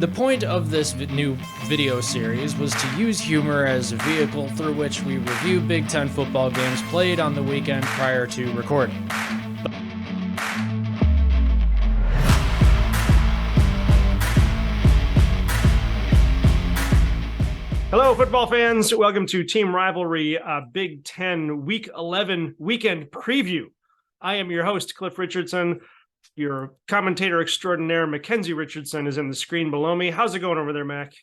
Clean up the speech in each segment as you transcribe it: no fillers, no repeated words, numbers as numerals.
The point of this new video series was to use humor as a vehicle through which we review Big Ten football games played on the weekend prior to recording. Hello, football fans. Welcome to Team Rivalry Big Ten Week 11 weekend preview. I am your host, Cliff Richardson. Your commentator extraordinaire, Mackenzie Richardson, is in the screen below me. How's it going over there, Mac?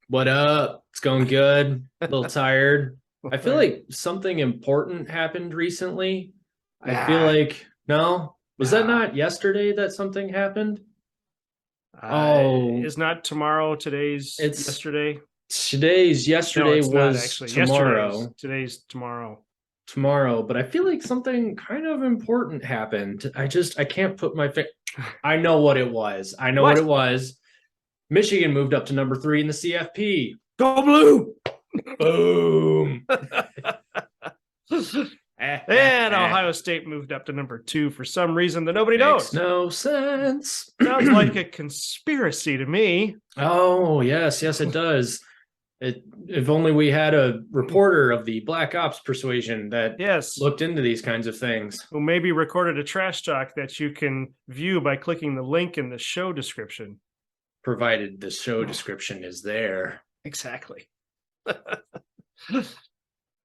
What up? It's going good. A little tired. I feel like something important happened recently. I feel like, no? Was that not yesterday that something happened? It's not tomorrow. It's yesterday. Yesterday no, was not actually. tomorrow. Today's tomorrow. Tomorrow, but I feel like something kind of important happened. I can't put my finger. I know what it was. What it was. Michigan moved up to number 3 in the CFP. Go blue! Boom. And Ohio State moved up to number 2 for some reason that nobody knows. Makes no sense. Sounds like a conspiracy to me. Oh, yes, it does. If only we had a reporter of the Black Ops persuasion that looked into these kinds of things. Who maybe recorded a trash talk that you can view by clicking the link in the show description. Provided the show description is there. Exactly.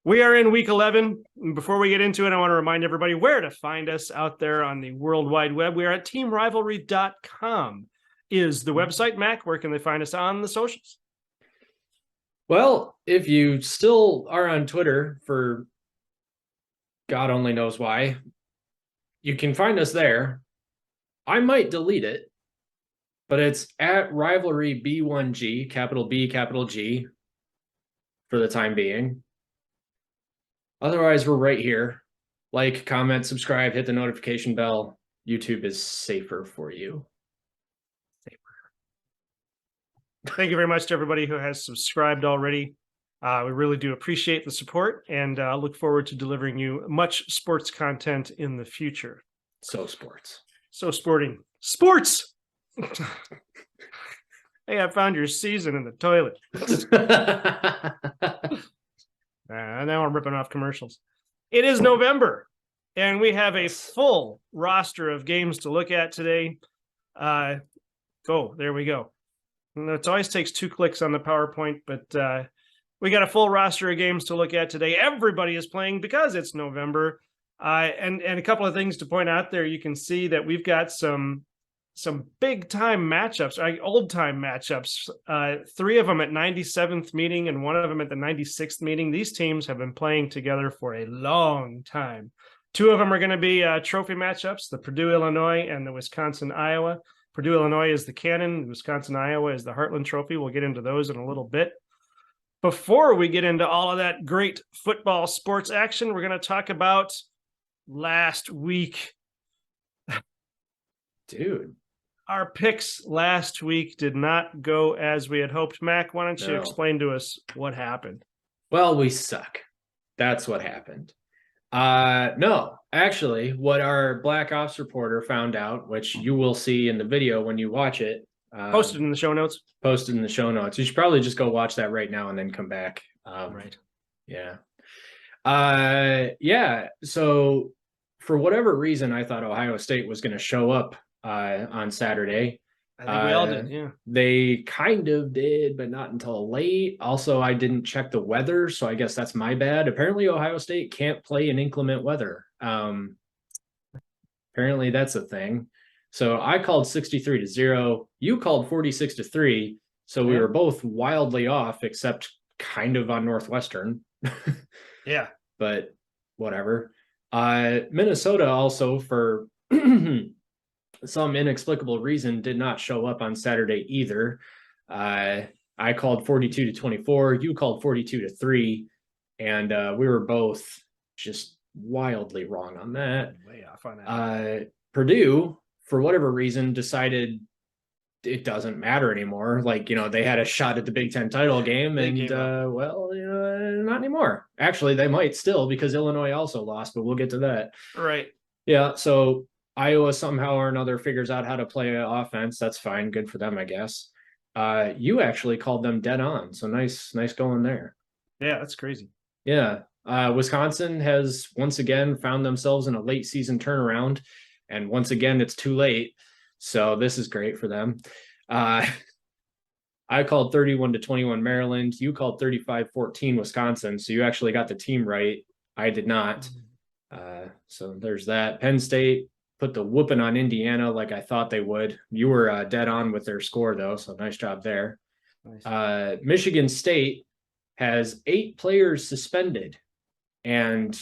We are in week 11. Before we get into it, I want to remind everybody where to find us out there on the World Wide Web. We are at teamrivalry.com is the website. Mac, where can they find us on the socials? Well, if you still are on Twitter for God only knows why, you can find us there. I might delete it, but it's at Rivalry B1G, capital B, capital G, for the time being. Otherwise, we're right here. Like, comment, subscribe, hit the notification bell. YouTube is safer for you. Thank you very much to everybody who has subscribed already. We really do appreciate the support, and look forward to delivering you much sports content in the future. So sports. So sporting. Sports! Hey, I found your season in the toilet. Now I'm ripping off commercials. It is November, and we have a full roster of games to look at today. There we go. It always takes 2 clicks on the PowerPoint, but we got a full roster of games to look at today. Everybody is playing because it's November. And a couple of things to point out there. You can see that we've got some big-time matchups, old-time matchups. 3 of them at 97th meeting and 1 of them at the 96th meeting. These teams have been playing together for a long time. 2 of them are going to be trophy matchups, the Purdue-Illinois and the Wisconsin-Iowa. Purdue, Illinois is the Cannon. Wisconsin, Iowa is the Heartland Trophy. We'll get into those in a little bit. Before we get into all of that great football sports action, we're going to talk about last week. Dude. Our picks last week did not go as we had hoped. Mac, why don't you explain to us what happened? Well, we suck. That's what happened. No, actually, what our Black Ops reporter found out, which you will see in the video when you watch it. Posted in the show notes. Posted in the show notes. You should probably just go watch that right now and then come back. Right. Yeah. So for whatever reason, I thought Ohio State was going to show up on Saturday. I think we all did, yeah. They kind of did, but not until late. Also, I didn't check the weather, so I guess that's my bad. Apparently, Ohio State can't play in inclement weather. Apparently, that's a thing. So I called 63-0. You called 46-3. So we were both wildly off, except kind of on Northwestern. Yeah. But whatever. Minnesota also, for some inexplicable reason, did not show up on Saturday either. I called 42-24. You called 42-3. And we were both just wildly wrong on that. Way off on that. Purdue, for whatever reason, decided it doesn't matter anymore. Like, they had a shot at the Big Ten title game, and not anymore. Actually, they might still, because Illinois also lost, but we'll get to that. Right. Yeah, so Iowa somehow or another figures out how to play offense. That's fine. Good for them, I guess. You actually called them dead on. So nice going there. Yeah, that's crazy. Yeah. Wisconsin has once again found themselves in a late season turnaround. And once again, it's too late. So this is great for them. I called 31-21 Maryland. You called 35-14 Wisconsin. So you actually got the team right. I did not. So there's that. Penn State put the whooping on Indiana like I thought they would. You were dead on with their score, though. So nice job there. Nice. Michigan State has 8 players suspended and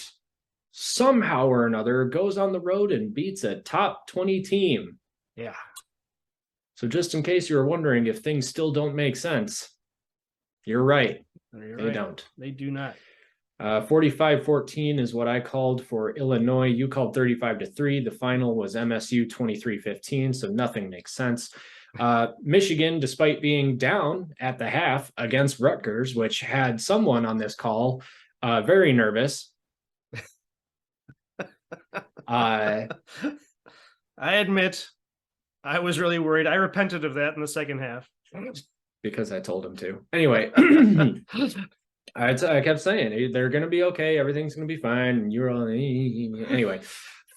somehow or another goes on the road and beats a top 20 team. Yeah. So just in case you were wondering if things still don't make sense, you're right. They don't. They do not. 45-14 is what I called for Illinois. You called 35-3. The final was MSU 23-15, so nothing makes sense. Michigan, despite being down at the half against Rutgers, which had someone on this call very nervous. I admit, I was really worried. I repented of that in the second half. Because I told him to. Anyway, I kept saying they're going to be okay. Everything's going to be fine. You're all anyway.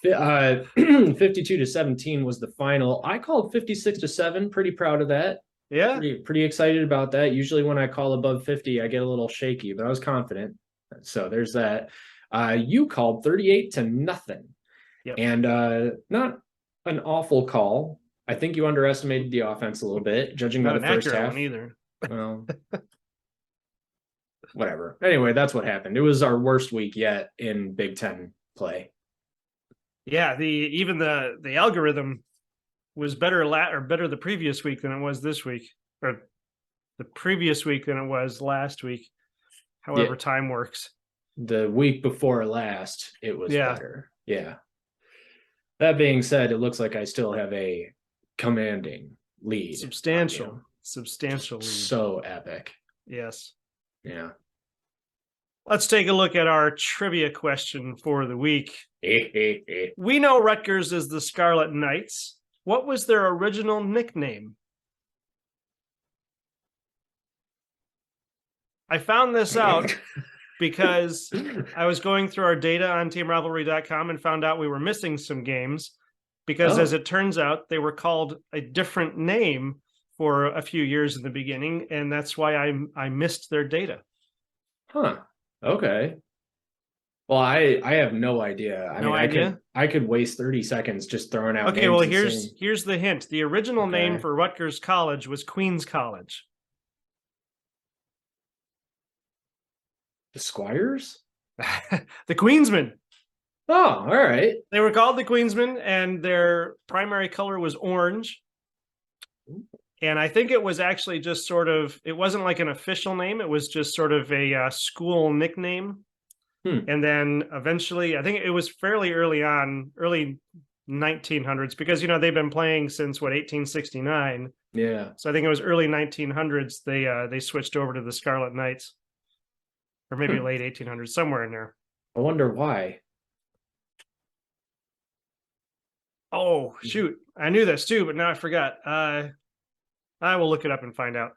52-17 was the final. I called 56-7. Pretty proud of that. Yeah, pretty excited about that. Usually when I call above 50, I get a little shaky, but I was confident. So there's that. You called 38-0, yep. And not an awful call. I think you underestimated the offense a little bit, judging by the first half. Either. Well, whatever. Anyway, that's what happened. It was our worst week yet in Big Ten play. Yeah, the algorithm was better the previous week than it was this week, or the previous week than it was last week. However, time works. The week before last, it was better. Yeah. That being said, it looks like I still have a commanding lead. Substantial lead. So epic. Yes. Yeah. Let's take a look at our trivia question for the week. We know Rutgers is the Scarlet Knights. What was their original nickname? I found this out because I was going through our data on teamrivalry.com and found out we were missing some games because, as it turns out, they were called a different name for a few years in the beginning, and that's why I missed their data. Huh. Okay. Well, I have no idea. I could waste 30 seconds just throwing out. Okay, well, here's the hint. The original name for Rutgers College was Queens College. The Squires? The Queensmen. Oh, all right. They were called the Queensmen, and their primary color was orange. And I think it was actually just sort of, it wasn't like an official name. It was just sort of a school nickname. And then eventually, I think it was fairly early on, early 1900s, because, they've been playing since, 1869. Yeah. So I think it was early 1900s. They switched over to the Scarlet Knights. Or maybe late 1800s, somewhere in there. I wonder why. Oh, shoot. I knew this too, but now I forgot. I will look it up and find out.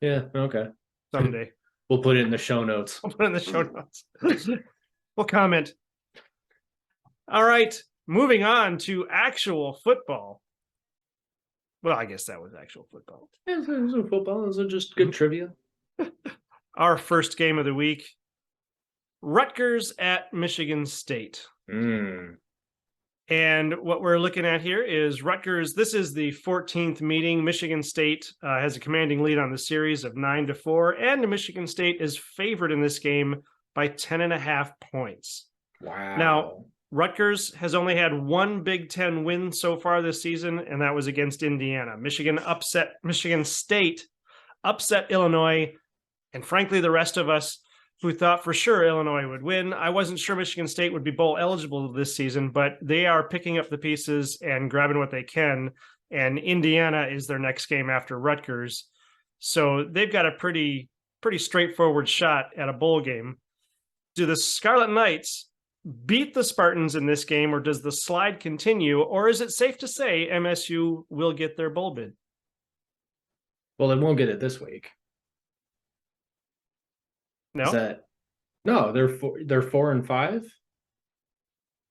Yeah, okay. Someday. We'll put it in the show notes. We'll put it in the show notes. We'll comment. All right. Moving on to actual football. Well, I guess that was actual football. Yeah, it was football. It was just good trivia. Our first game of the week, Rutgers at Michigan State. And what we're looking at here is Rutgers. This is the 14th meeting. Michigan State has a commanding lead on the series of 9-4, and Michigan State is favored in this game by 10.5 points. Wow. Now, Rutgers has only had one Big Ten win so far this season, and that was against Indiana. Michigan State upset Illinois. And frankly, the rest of us who thought for sure Illinois would win, I wasn't sure Michigan State would be bowl eligible this season, but they are picking up the pieces and grabbing what they can. And Indiana is their next game after Rutgers. So they've got a pretty straightforward shot at a bowl game. Do the Scarlet Knights beat the Spartans in this game, or does the slide continue? Or is it safe to say MSU will get their bowl bid? Well, they won't get it this week. Is No. that no? They're 4-5.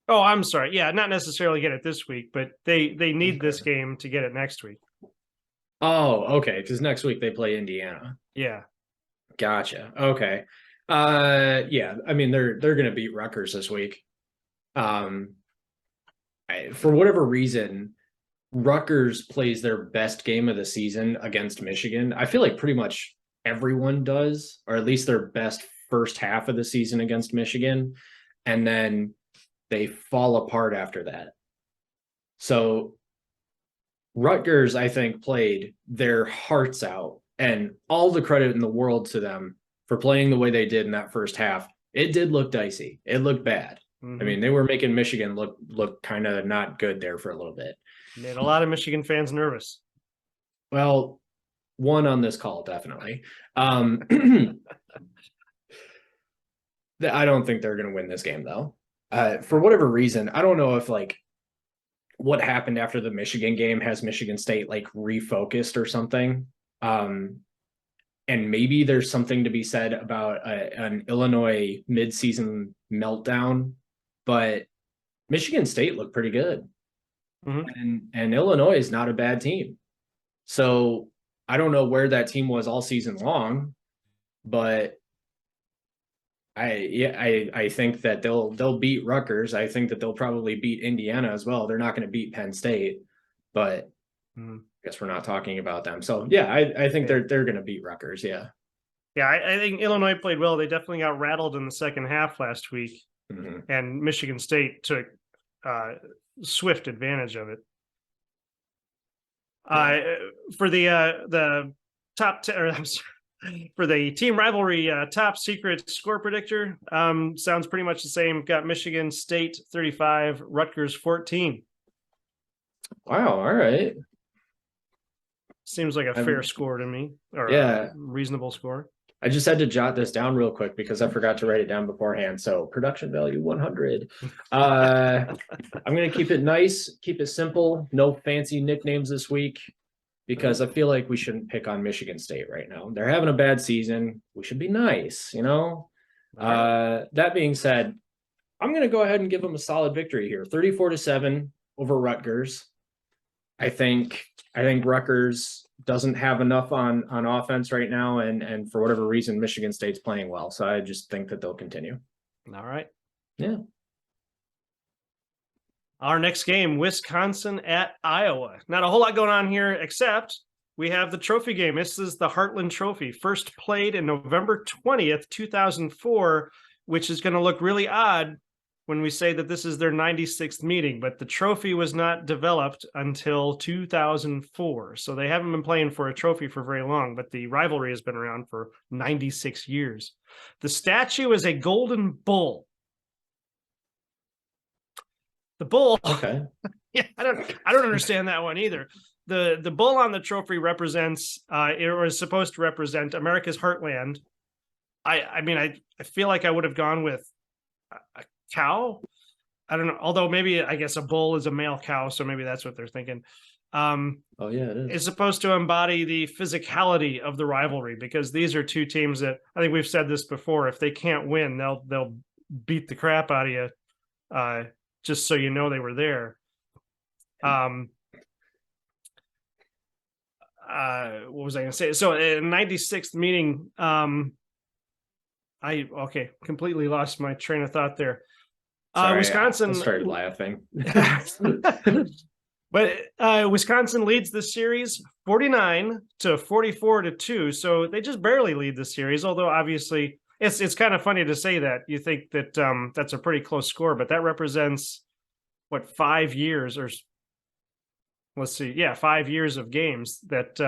Oh, I'm sorry. Yeah, not necessarily get it this week, but they need this Okay. game to get it next week. Oh, okay. Because next week they play Indiana. Yeah. Gotcha. Okay. Yeah. I mean, they're gonna beat Rutgers this week. Um, for whatever reason, Rutgers plays their best game of the season against Michigan. I feel like pretty much everyone does, or at least their best first half of the season against Michigan, and then they fall apart after that. So Rutgers, I think, played their hearts out, and all the credit in the world to them for playing the way they did in that first half. It did look dicey. It looked bad. I mean, they were making Michigan look kind of not good there for a little bit. Made a lot of Michigan fans nervous. Well, one on this call, definitely. I don't think they're going to win this game, though. For whatever reason, I don't know if like what happened after the Michigan game has Michigan State like refocused or something. And maybe there's something to be said about an Illinois midseason meltdown, but Michigan State looked pretty good. And Illinois is not a bad team. So I don't know where that team was all season long, but I think that they'll beat Rutgers. I think that they'll probably beat Indiana as well. They're not going to beat Penn State, but I guess we're not talking about them. So yeah, I think they're going to beat Rutgers. Yeah. Yeah, I think Illinois played well. They definitely got rattled in the second half last week, and Michigan State took swift advantage of it. For the top 10, or I'm sorry, for the team rivalry top secret score predictor, sounds pretty much the same. Got Michigan State 35, Rutgers 14. Wow. All right. Seems like a fair score to me, or yeah, a reasonable score. I just had to jot this down real quick because I forgot to write it down beforehand. So production value 100. I'm going to keep it nice, keep it simple. No fancy nicknames this week because I feel like we shouldn't pick on Michigan State right now. They're having a bad season. We should be nice, you know? That being said, I'm going to go ahead and give them a solid victory here. 34-7 over Rutgers. I think Rutgers doesn't have enough on offense right now, and for whatever reason, Michigan State's playing well. So I just think that they'll continue. All right. Yeah. Our next game, Wisconsin at Iowa. Not a whole lot going on here, except we have the trophy game. This is the Heartland Trophy, first played in November 20th, 2004, which is going to look really odd when we say that this is their 96th meeting, but the trophy was not developed until 2004. So they haven't been playing for a trophy for very long, but the rivalry has been around for 96 years. The statue is a golden bull. The bull. Okay. Yeah, I don't understand that one either. The bull on the trophy represents it was supposed to represent America's heartland. I mean, I feel like I would have gone with a cow. I don't know. Although maybe I guess a bull is a male cow, so maybe that's what they're thinking. Oh yeah, it is. It's supposed to embody the physicality of the rivalry because these are two teams that I think we've said this before. If they can't win, they'll beat the crap out of you. Just so you know they were there. What was I going to say? So in 96th meeting, I completely lost my train of thought there. Sorry, Wisconsin I started laughing. But Wisconsin leads the series 49-44-2. So they just barely lead the series, although obviously it's kind of funny to say that. You think that that's a pretty close score, but that represents what 5 years or let's see, 5 years of games that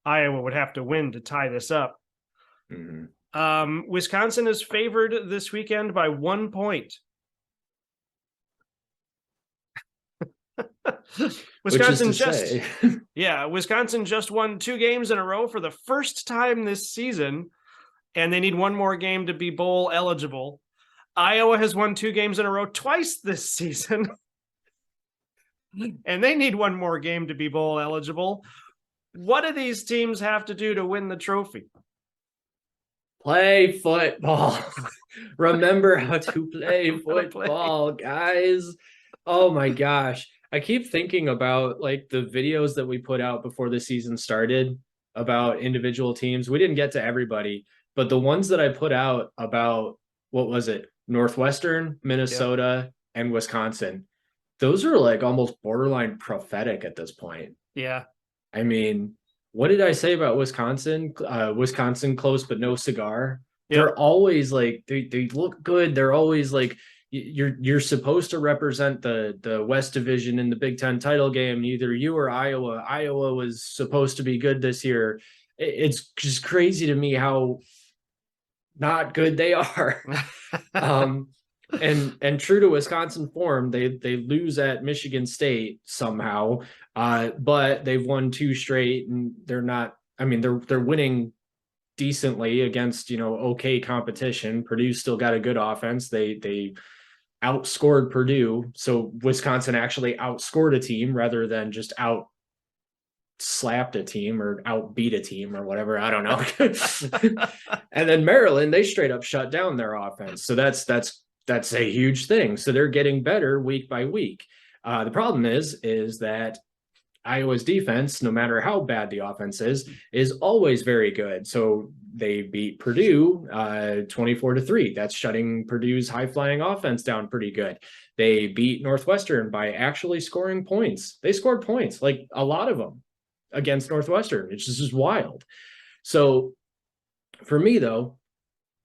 Iowa would have to win to tie this up. Wisconsin is favored this weekend by 1 point. Wisconsin just won 2 games in a row for the first time this season, and they need one more game to be bowl eligible. Iowa has won 2 games in a row twice this season, and they need one more game to be bowl eligible. What do these teams have to do to win the trophy? Play football. Remember how to play How to play. football, guys. Oh my gosh. I keep thinking about like the videos that we put out before the season started about individual teams. We didn't get to everybody, but the ones that I put out about what was it? Northwestern, Yep. Minnesota, and Wisconsin. Those are like almost borderline prophetic at this point. Yeah. I mean, what did I say about Wisconsin? Wisconsin close but no cigar. They're Yep. always like they look good. They're always like you're supposed to represent the West Division in the Big Ten title game. Either you or Iowa. Iowa was supposed to be good this year. It's just crazy to me how not good they are. Um, and true to Wisconsin form, they lose at Michigan State somehow, but they've won two straight, and they're not. I mean, they're winning decently against okay competition. Purdue still got a good offense. They outscored Purdue, so Wisconsin actually outscored a team rather than just out slapped a team or outbeat a team or whatever. I don't know. And then Maryland, they straight up shut down their offense. So that's a huge thing. So they're getting better week by week. The problem is that Iowa's defense, no matter how bad the offense is always very good. So they beat Purdue 24-3. That's shutting Purdue's high flying offense down pretty good. They beat Northwestern by actually scoring points. They scored points, like a lot of them against Northwestern. It's just wild. So for me, though,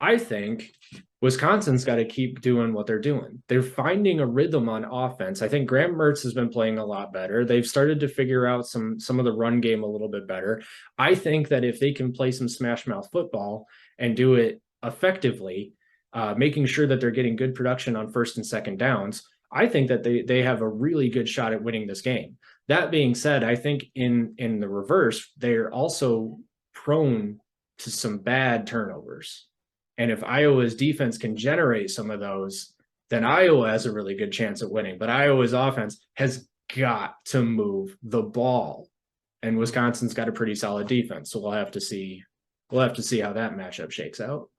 I think Wisconsin's got to keep doing what they're doing. They're finding a rhythm on offense. I think Graham Mertz has been playing a lot better. They've started to figure out some of the run game a little bit better. I think that if they can play some smash mouth football and do it effectively, making sure that they're getting good production on first and second downs, I think that they have a really good shot at winning this game. That being said, I think in the reverse, they're also prone to some bad turnovers. And if Iowa's defense can generate some of those, then Iowa has a really good chance at winning. But Iowa's offense has got to move the ball. And Wisconsin's got a pretty solid defense. So we'll have to see how that matchup shakes out.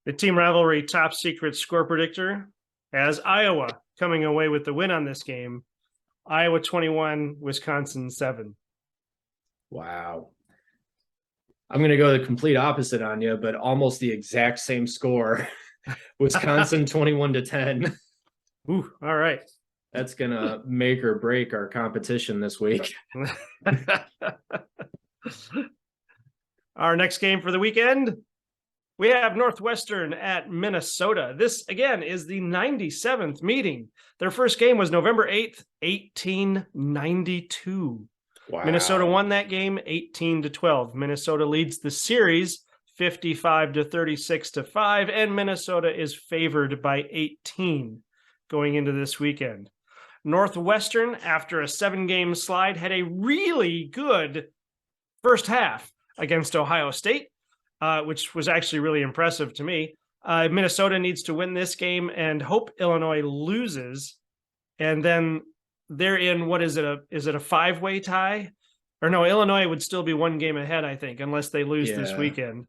The team rivalry top secret score predictor has Iowa coming away with the win on this game. Iowa 21, Wisconsin 7. Wow. I'm going to go the complete opposite on you, but almost the exact same score. Wisconsin 21-10. Ooh, all right. That's going to make or break our competition this week. Our next game for the weekend, we have Northwestern at Minnesota. This, again, is the 97th meeting. Their first game was November 8th, 1892. Wow. Minnesota won that game 18-12. Minnesota leads the series 55-36-5, and Minnesota is favored by 18 going into this weekend. Northwestern, after a 7-game slide, had a really good first half against Ohio State, which was actually really impressive to me. Minnesota needs to win this game and hope Illinois loses. And then they're in, what is it? Is it a 5-way tie? Or no, Illinois would still be 1 game ahead, I think, unless they lose this weekend.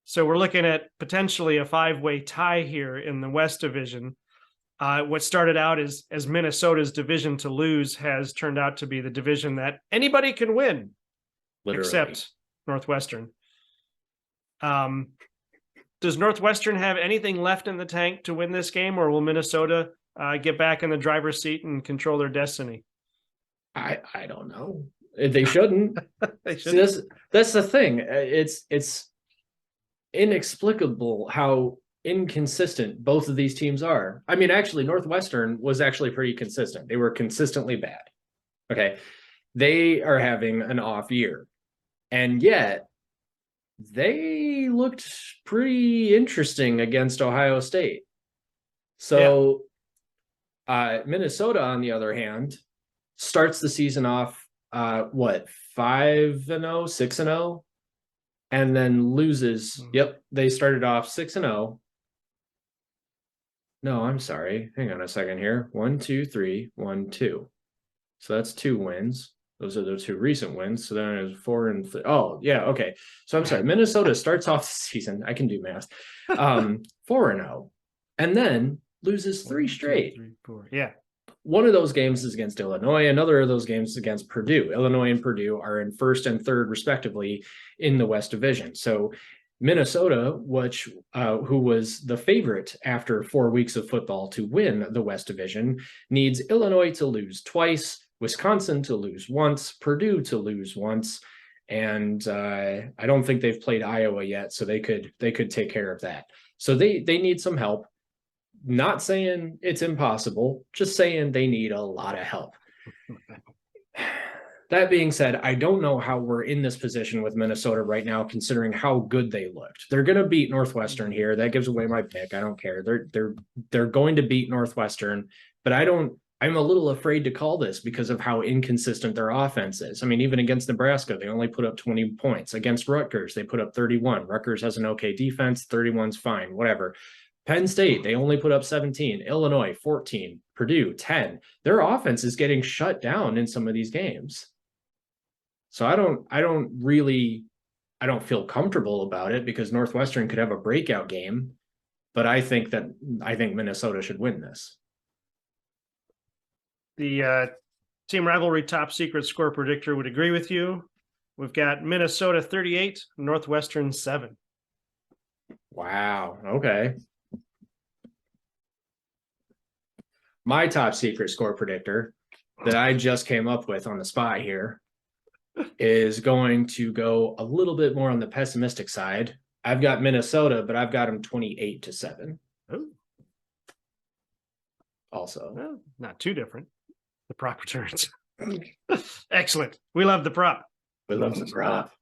So we're looking at potentially a 5-way tie here in the West Division. What started out as Minnesota's division to lose has turned out to be the division that anybody can win, literally, except Northwestern. Does Northwestern have anything left in the tank to win this game, or will Minnesota get back in the driver's seat and control their destiny? I don't know. They shouldn't. They shouldn't. See, that's the thing. It's inexplicable how inconsistent both of these teams are. I mean, actually, Northwestern was actually pretty consistent. They were consistently bad. Okay. They are having an off year. And yet they looked pretty interesting against Ohio State. So Minnesota, on the other hand, starts the season off 5-0, 6-0, and then loses. Yep, they started off 6-0. No, I'm sorry. Hang on a second here. 1, 2, 3, 1, 2. So that's 2 wins. Those are the two recent wins. So then it was 4 and oh yeah, okay. So I'm sorry. Minnesota starts off the season. I can do math. 4-0, and then loses 3 straight. 1, 2, 3, 4. Yeah. One of those games is against Illinois. Another of those games is against Purdue. Illinois and Purdue are in first and third, respectively, in the West Division. So Minnesota, which who was the favorite after 4 weeks of football to win the West Division, needs Illinois to lose twice, Wisconsin to lose once, Purdue to lose once, and I don't think they've played Iowa yet, so they could take care of that. So they need some help. Not saying it's impossible, just saying they need a lot of help. That being said, I don't know how we're in this position with Minnesota right now, considering how good they looked. They're going to beat Northwestern here. That gives away my pick. I don't care. They're going to beat Northwestern, but I'm a little afraid to call this because of how inconsistent their offense is. I mean, even against Nebraska, they only put up 20 points. Against Rutgers, they put up 31. Rutgers has an okay defense. 31's fine, whatever. Penn State, they only put up 17. Illinois, 14. Purdue, 10. Their offense is getting shut down in some of these games. So I don't feel comfortable about it because Northwestern could have a breakout game, but I think Minnesota should win this. The Team Rivalry Top Secret Score Predictor would agree with you. We've got Minnesota 38, Northwestern 7. Wow. Okay. My top secret score predictor that I just came up with on the spot here is going to go a little bit more on the pessimistic side. I've got Minnesota, but I've got them 28-7. Oh. Also. Well, not too different. The prop returns. Excellent. We love the prop. We love the prop.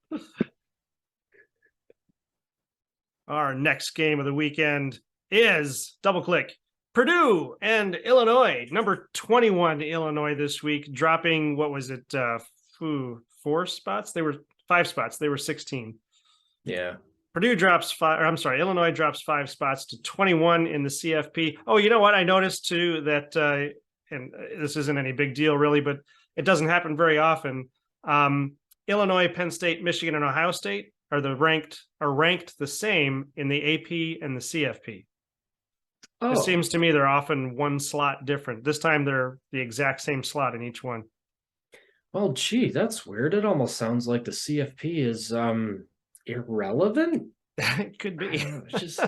Our next game of the weekend is double click. Purdue and Illinois, number 21 Illinois this week, dropping, what was it, 4 spots? They were 5 spots. They were 16. Yeah. Purdue drops 5, or I'm sorry, Illinois drops 5 spots to 21 in the CFP. Oh, you know what? I noticed too that, and this isn't any big deal really, but it doesn't happen very often. Illinois, Penn State, Michigan, and Ohio State are ranked the same in the AP and the CFP. Oh. It seems to me they're often one slot different. This time they're the exact same slot in each one. Well, gee, that's weird. It almost sounds like the CFP is irrelevant. It could be. This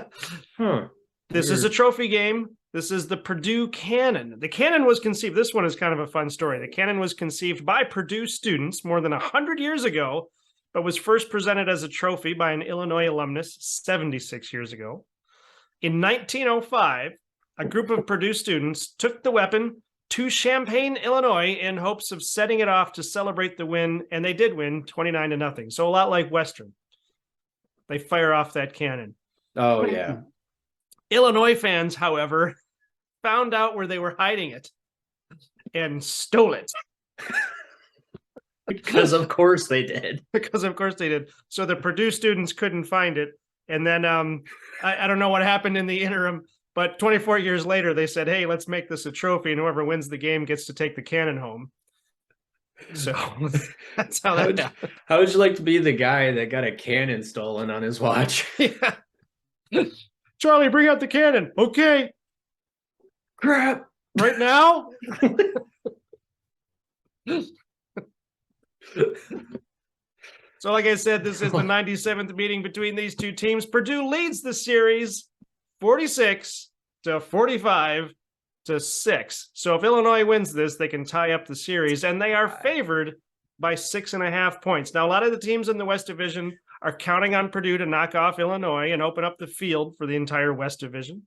weird. Is a trophy game. This is the Purdue Cannon. The Cannon was conceived. This one is kind of a fun story. The Cannon was conceived by Purdue students more than 100 years ago, but was first presented as a trophy by an Illinois alumnus 76 years ago. In 1905, a group of Purdue students took the weapon to Champaign, Illinois, in hopes of setting it off to celebrate the win, and they did win 29-0. So a lot like Western. They fire off that cannon. Oh, yeah. Illinois fans, however, found out where they were hiding it and stole it. Because of course they did. Because of course they did. So the Purdue students couldn't find it. And then I don't know what happened in the interim, but 24 years later, they said, hey, let's make this a trophy. And whoever wins the game gets to take the cannon home. So that's how that happened. How would you like to be the guy that got a cannon stolen on his watch? Yeah. Charlie, bring out the cannon. Okay. Crap. Right now? So like I said, this is the 97th meeting between these two teams. Purdue leads the series 46-45-6. So if Illinois wins this, they can tie up the series, and they are favored by 6.5 points. Now, a lot of the teams in the West Division are counting on Purdue to knock off Illinois and open up the field for the entire West Division.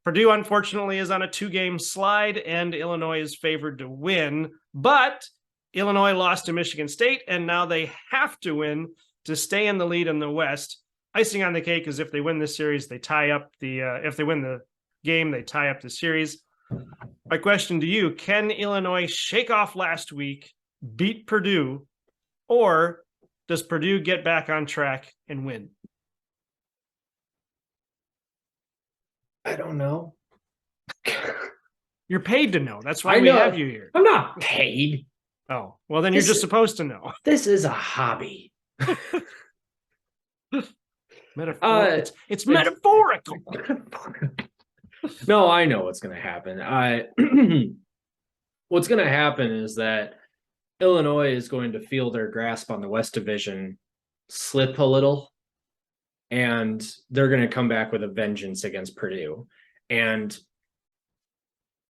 Purdue, unfortunately, is on a 2-game slide, and Illinois is favored to win, but Illinois lost to Michigan State, and now they have to win to stay in the lead in the West. Icing on the cake is if they win this series, they tie up the if they win the game, they tie up the series. My question to you, can Illinois shake off last week, beat Purdue, or does Purdue get back on track and win? I don't know. You're paid to know. That's why we have you here. I'm not paid. Oh, well, then you're just supposed to know. This is a hobby. It's metaphorical. No, I know what's going to happen. What's going to happen is that Illinois is going to feel their grasp on the West Division slip a little, and they're going to come back with a vengeance against Purdue. And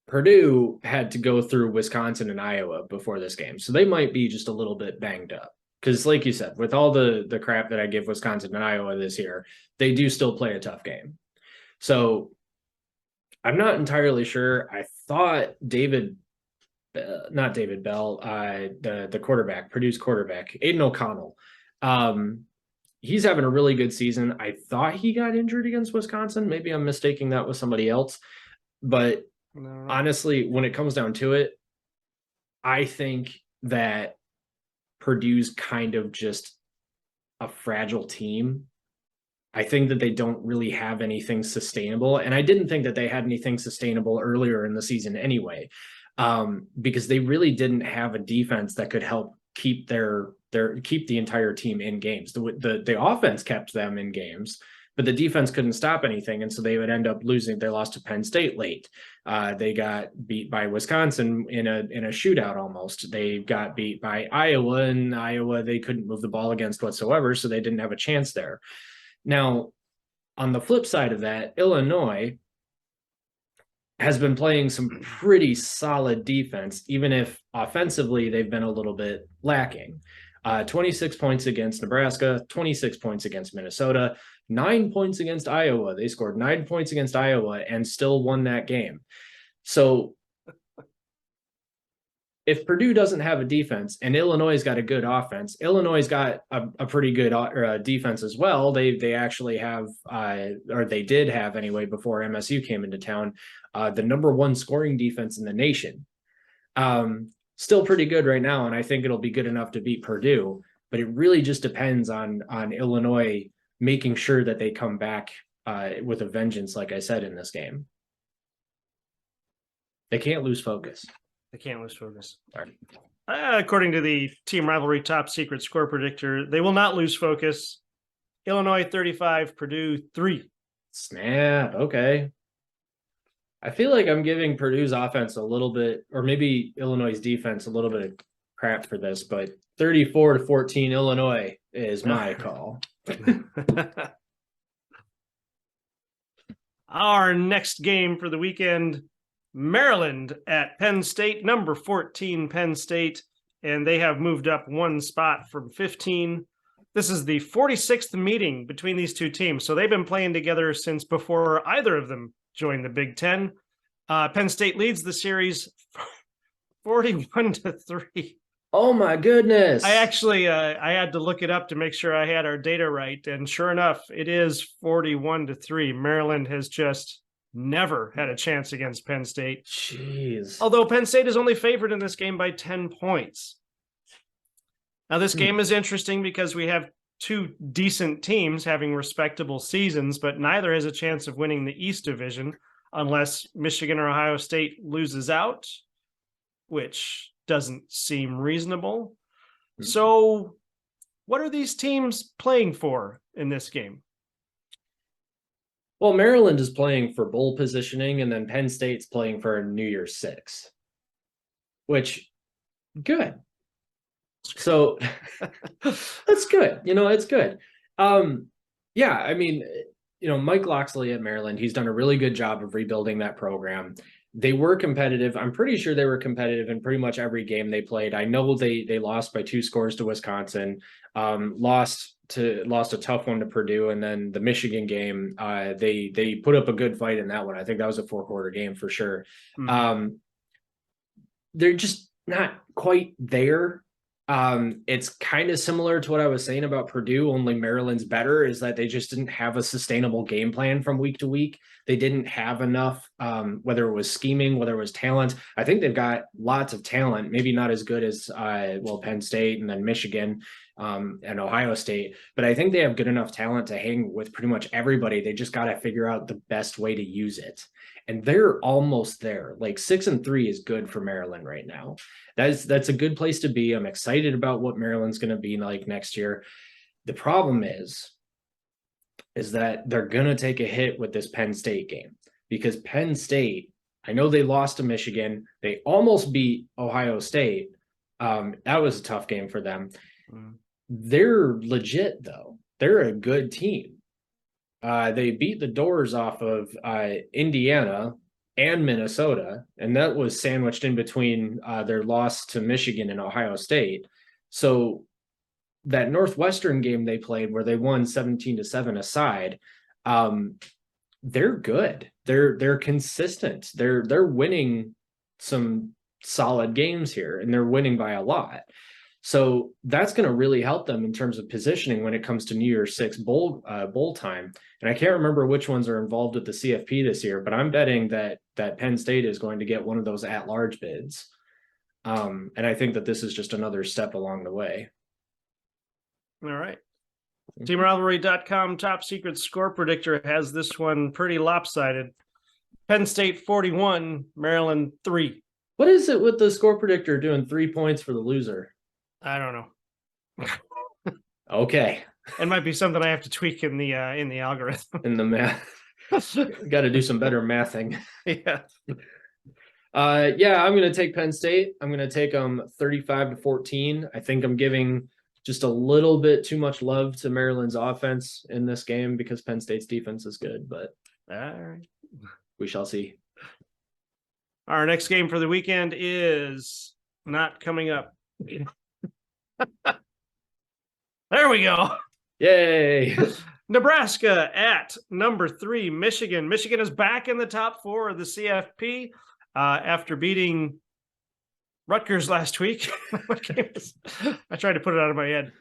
Purdue had to go through Wisconsin and Iowa before this game, so they might be just a little bit banged up. Because, like you said, with all the crap that I give Wisconsin and Iowa this year, they do still play a tough game. So I'm not entirely sure. I thought not David Bell, the quarterback, Purdue's quarterback, Aiden O'Connell. He's having a really good season. I thought he got injured against Wisconsin. Maybe I'm mistaking that with somebody else. But honestly, when it comes down to it, I think that Purdue's kind of just a fragile team. I think that they don't really have anything sustainable. And I didn't think that they had anything sustainable earlier in the season anyway, because they really didn't have a defense that could help keep keep the entire team in games. The offense kept them in games, but the defense couldn't stop anything. And so they would end up losing. They lost to Penn State late. They got beat by Wisconsin in a shootout almost. They got beat by Iowa, and Iowa, they couldn't move the ball against whatsoever. So they didn't have a chance there. Now, on the flip side of that, Illinois has been playing some pretty solid defense, even if offensively they've been a little bit lacking. 26 points against Nebraska, 26 points against Minnesota, 9 points against Iowa. They scored 9 points against Iowa and still won that game. So if Purdue doesn't have a defense and Illinois got a good offense, Illinois got a pretty good defense as well. They actually have, or they did have anyway, before MSU came into town, the number one scoring defense in the nation. Still pretty good right now, and I think it'll be good enough to beat Purdue. But it really just depends on Illinois making sure that they come back with a vengeance, like I said, in this game. They can't lose focus. They can't lose focus. According to the Team Rivalry Top Secret Score Predictor, they will not lose focus. Illinois 35, Purdue 3. Snap. Okay. I feel like I'm giving Purdue's offense a little bit, or maybe Illinois' defense a little bit of crap for this, but 34-14 Illinois is my call. Our next game for the weekend, Maryland at Penn State, number 14 Penn State, and they have moved up one spot from 15. This is the 46th meeting between these two teams, so they've been playing together since before either of them joined the Big Ten. Penn State leads the series 41-3. Oh my goodness. I actually I had to look it up to make sure I had our data right, and sure enough, it is 41-3. Maryland has just never had a chance against Penn State. Jeez. Although Penn State is only favored in this game by 10 points. Now, this game is interesting because we have two decent teams having respectable seasons, but neither has a chance of winning the East Division unless Michigan or Ohio State loses out, which doesn't seem reasonable. So what are these teams playing for in this game? Well, Maryland is playing for bowl positioning, and then Penn State's playing for New Year's Six, which good. So that's good. It's good. Yeah, I mean, Mike Loxley at Maryland, he's done a really good job of rebuilding that program. They were competitive. I'm pretty sure they were competitive in pretty much every game they played. I know they lost by 2 scores to Wisconsin, lost a tough one to Purdue, and then the Michigan game, they put up a good fight in that one. I think that was a 4-quarter game for sure. Mm-hmm. They're just not quite there. It's kind of similar to what I was saying about Purdue, only Maryland's better, is that they just didn't have a sustainable game plan from week to week. They didn't have enough, whether it was scheming, whether it was talent. I think they've got lots of talent, maybe not as good as, Penn State and then Michigan and Ohio State, but I think they have good enough talent to hang with pretty much everybody. They just got to figure out the best way to use it. and they're almost there. Like 6-3 is good for Maryland right now. That's a good place to be. I'm excited about what Maryland's going to be like next year. The problem is that they're going to take a hit with this Penn State game, because Penn State, I know they lost to Michigan. They almost beat Ohio State. That was a tough game for them. They're legit, though. They're a good team. They beat the doors off of Indiana and Minnesota, and that was sandwiched in between their loss to Michigan and Ohio State. So that Northwestern game they played, where they won 17-7 aside, they're good. They're consistent. They're winning some solid games here, and they're winning by a lot. So that's going to really help them in terms of positioning when it comes to New Year's Six bowl time. And I can't remember which ones are involved with the CFP this year, but I'm betting that Penn State is going to get one of those at-large bids. And I think that this is just another step along the way. All right. TeamRivalry.com top secret score predictor has this one pretty lopsided. Penn State 41, Maryland 3. What is it with the score predictor doing 3 points for the loser? I don't know. Okay. It might be something I have to tweak in the algorithm. In the math. Got to do some better mathing. Yeah. Yeah, I'm going to take Penn State. I'm going to take them 35-14. I think I'm giving just a little bit too much love to Maryland's offense in this game because Penn State's defense is good, but all right, we shall see. Our next game for the weekend is not coming up. There we go. Yay. Nebraska at number 3, Michigan. Michigan is back in the top 4 of the CFP after beating Rutgers last week. I tried to put it out of my head.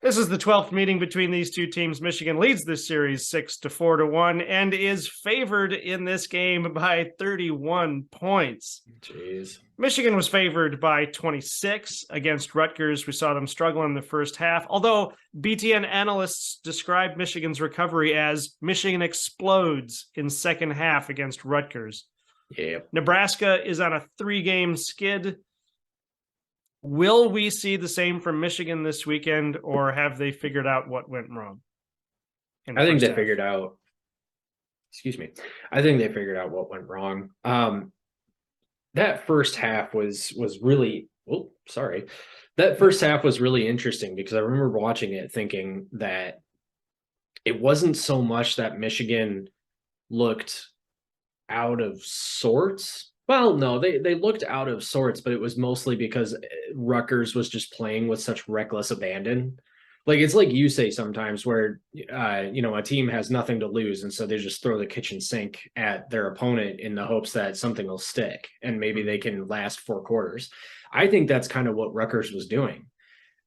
This is the 12th meeting between these two teams. Michigan leads this series 6-4-1 and is favored in this game by 31 points. Jeez. Michigan was favored by 26 against Rutgers. We saw them struggle in the first half, although BTN analysts described Michigan's recovery as Michigan explodes in second half against Rutgers. Yeah. Nebraska is on a 3-game skid. Will we see the same from Michigan this weekend, or have they figured out what went wrong? I think they figured out. Excuse me. I think they figured out what went wrong. That first half was really. Oh, sorry. That first half was really interesting because I remember watching it thinking that it wasn't so much that Michigan looked out of sorts. Well, no, they looked out of sorts, but it was mostly because Rutgers was just playing with such reckless abandon. Like, it's like you say sometimes where, a team has nothing to lose. And so they just throw the kitchen sink at their opponent in the hopes that something will stick and maybe they can last 4 quarters. I think that's kind of what Rutgers was doing.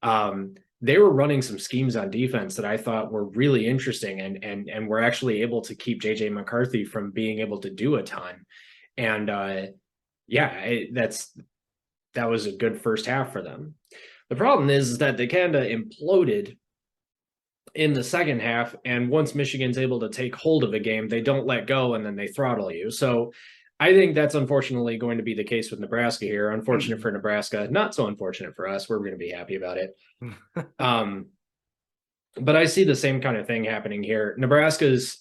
They were running some schemes on defense that I thought were really interesting and were actually able to keep JJ McCarthy from being able to do a ton. And that was a good first half for them. The problem is that they kind of imploded in the second half. And once Michigan's able to take hold of a game, they don't let go and then they throttle you. So I think that's unfortunately going to be the case with Nebraska here. Unfortunate for Nebraska, not so unfortunate for us. We're going to be happy about it. But I see the same kind of thing happening here. Nebraska's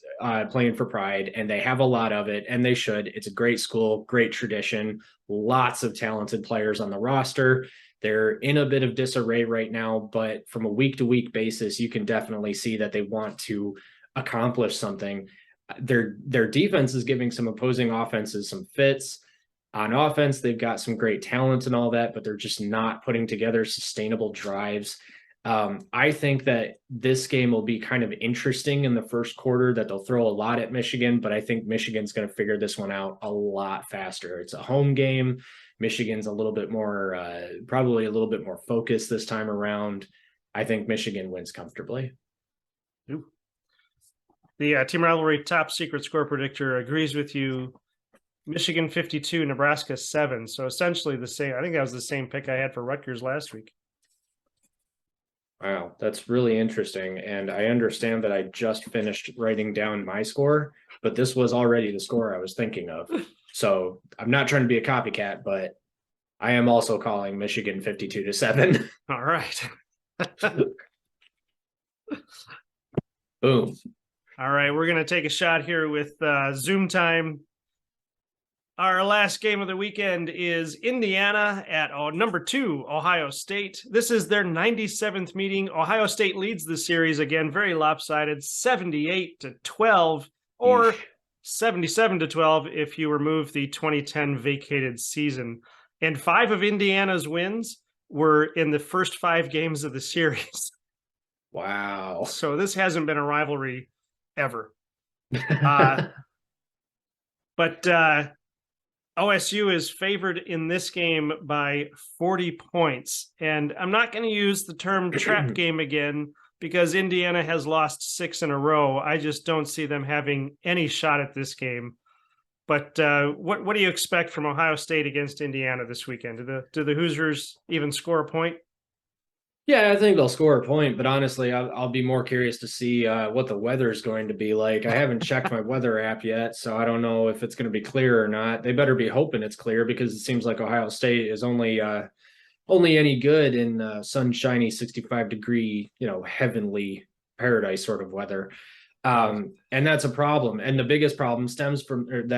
playing for pride, and they have a lot of it, and they should. It's a great school, great tradition, lots of talented players on the roster. They're in a bit of disarray right now, but from a week-to-week basis, you can definitely see that they want to accomplish something. Their defense is giving some opposing offenses some fits. On offense, they've got some great talent and all that, but they're just not putting together sustainable drives. I think that this game will be kind of interesting in the first quarter, that they'll throw a lot at Michigan, but I think Michigan's going to figure this one out a lot faster. It's a home game. Michigan's a little bit more, probably a little bit more focused this time around. I think Michigan wins comfortably. Ooh. The Team Rivalry top secret score predictor agrees with you. Michigan 52, Nebraska 7. So essentially the same. I think that was the same pick I had for Rutgers last week. Wow, that's really interesting. And I understand that I just finished writing down my score, but this was already the score I was thinking of. So I'm not trying to be a copycat, but I am also calling Michigan 52-7. All right. Boom. All right, we're going to take a shot here with Zoom time. Our last game of the weekend is Indiana at number 2, Ohio State. This is their 97th meeting. Ohio State leads the series again, very lopsided, 78-12, or 77-12 if you remove the 2010 vacated season. And 5 of Indiana's wins were in the first 5 games of the series. Wow. So this hasn't been a rivalry ever. But OSU is favored in this game by 40 points. And I'm not going to use the term trap game again because Indiana has lost 6 in a row. I just don't see them having any shot at this game. But what do you expect from Ohio State against Indiana this weekend? Do the Hoosiers even score a point? Yeah, I think they'll score a point, but honestly, I'll be more curious to see what the weather is going to be like. I haven't checked my weather app yet, so I don't know if it's going to be clear or not. They better be hoping it's clear because it seems like Ohio State is only any good in sunshiny 65-degree, heavenly paradise sort of weather. And that's a problem. And the biggest problem stems from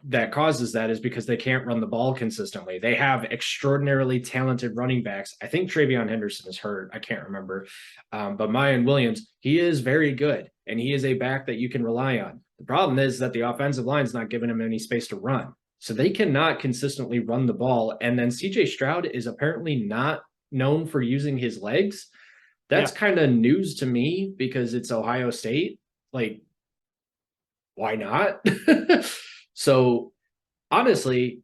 that causes that is because they can't run the ball consistently. They have extraordinarily talented running backs. I think Travion Henderson is hurt. I can't remember. But Mayan Williams, he is very good, and he is a back that you can rely on. The problem is that the offensive line is not giving him any space to run. So they cannot consistently run the ball. And then CJ Stroud is apparently not known for using his legs. That's kind of news to me because it's Ohio State. Like, why not? So honestly,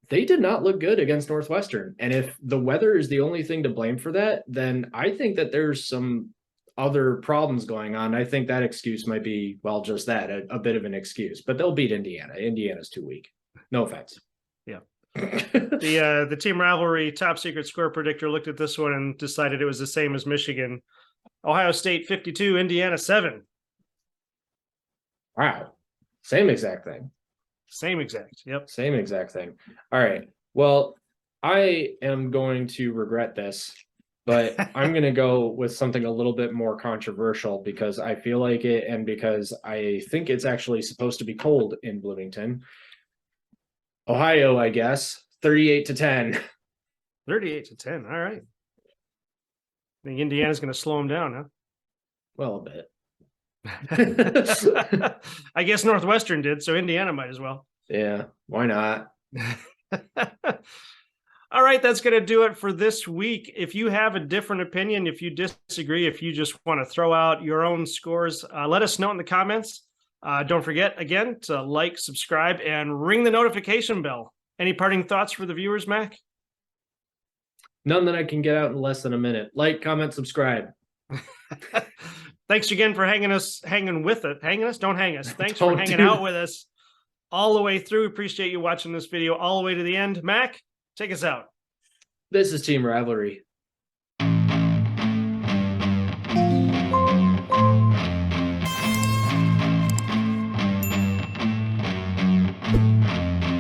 they did not look good against Northwestern. And if the weather is the only thing to blame for that, then I think that there's some other problems going on. I think that excuse might be, well, just that, a bit of an excuse. But they'll beat Indiana. Indiana's too weak. No offense. Yeah. The team rivalry top secret score predictor looked at this one and decided it was the same as Michigan. Ohio State 52, Indiana 7. Wow. Same exact thing. Same exact. Yep. Same exact thing. All right. Well, I am going to regret this, but I'm going to go with something a little bit more controversial because I feel like it and because I think it's actually supposed to be cold in Bloomington. Ohio, I guess, 38-10. 38-10. All right. I think Indiana's going to slow them down, huh? Well, a bit. I guess Northwestern did, so Indiana might as well. Yeah, why not? All right, that's going to do it for this week. If you have a different opinion, if you disagree, if you just want to throw out your own scores, let us know in the comments. Don't forget, again, to like, subscribe, and ring the notification bell. Any parting thoughts for the viewers, Mac? None that I can get out in less than a minute. Like, comment, subscribe. Thanks again for hanging us. Don't hang us. Thanks for hanging out with us all the way through. Appreciate you watching this video all the way to the end. Mac, take us out. This is Team Rivalry.